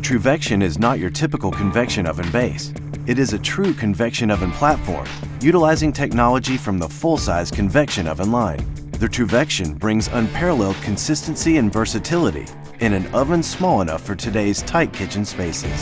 TruVection is not your typical convection oven base. It is a true convection oven platform, utilizing technology from the full-size convection oven line. The TruVection brings unparalleled consistency and versatility in an oven small enough for today's tight kitchen spaces.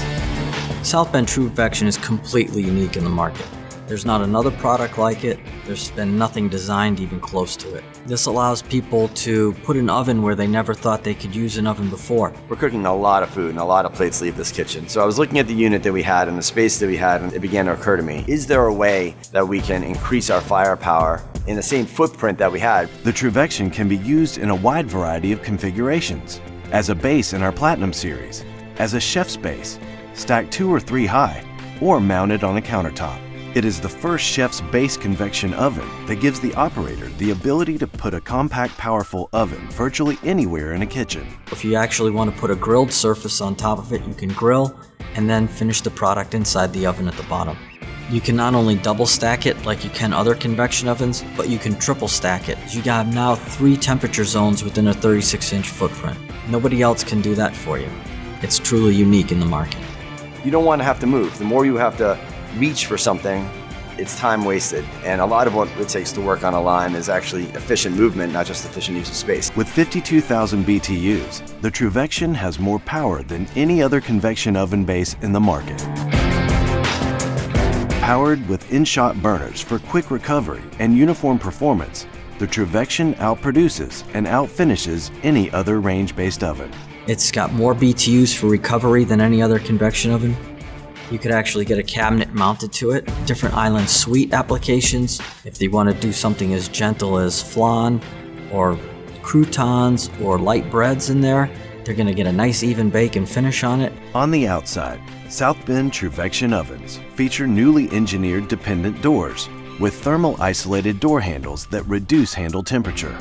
Southbend TruVection is completely unique in the market. There's not another product like it. There's been nothing designed even close to it. This allows people to put an oven where they never thought they could use an oven before. We're cooking a lot of food and a lot of plates leave this kitchen. So I was looking at the unit that we had and the space that we had, and it began to occur to me, is there a way that we can increase our firepower in the same footprint that we had? The TruVection can be used in a wide variety of configurations. As a base in our Platinum series, as a chef's base, stacked 2 or 3 high, or mounted on a countertop. It is the first chef's base convection oven that gives the operator the ability to put a compact, powerful oven virtually anywhere in a kitchen. If you actually want to put a grilled surface on top of it, you can grill and then finish the product inside the oven at the bottom. You can not only double stack it like you can other convection ovens, but you can triple stack it. You have now 3 temperature zones within a 36-inch footprint. Nobody else can do that for you. It's truly unique in the market. You don't want to have to move. The more you have to reach for something, it's time wasted. And a lot of what it takes to work on a line is actually efficient movement, not just efficient use of space. With 52,000 BTUs, the TruVection has more power than any other convection oven base in the market. Powered with in-shot burners for quick recovery and uniform performance, the TruVection outproduces and outfinishes any other range-based oven. It's got more BTUs for recovery than any other convection oven. You could actually get a cabinet mounted to it. Different island suite applications. If they want to do something as gentle as flan or croutons or light breads in there, they're going to get a nice even bake and finish on it. On the outside, Southbend TruVection ovens feature newly engineered dependent doors with thermal isolated door handles that reduce handle temperature.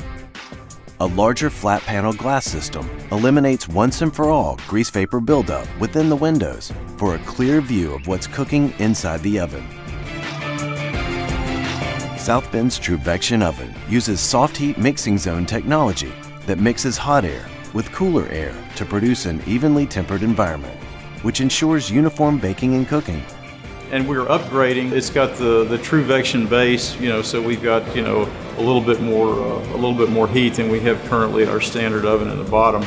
A larger flat panel glass system eliminates once and for all grease vapor buildup within the windows for a clear view of what's cooking inside the oven. Southbend's TruVection oven uses soft heat mixing zone technology that mixes hot air with cooler air to produce an evenly tempered environment, which ensures uniform baking and cooking. And we're upgrading. It's got the TruVection base, so we've got a little bit more heat than we have currently at our standard oven in the bottom.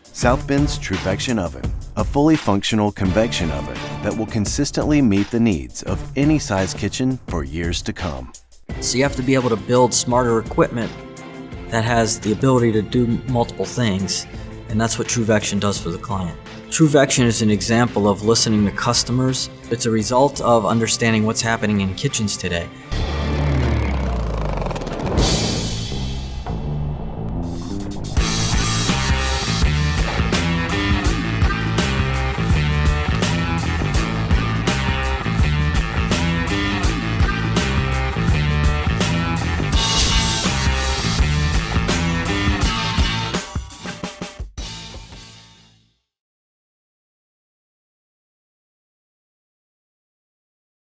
Southbend's TruVection oven, a fully functional convection oven that will consistently meet the needs of any size kitchen for years to come. So you have to be able to build smarter equipment that has the ability to do multiple things, and that's what TruVection does for the client. TruVection is an example of listening to customers. It's a result of understanding what's happening in kitchens today.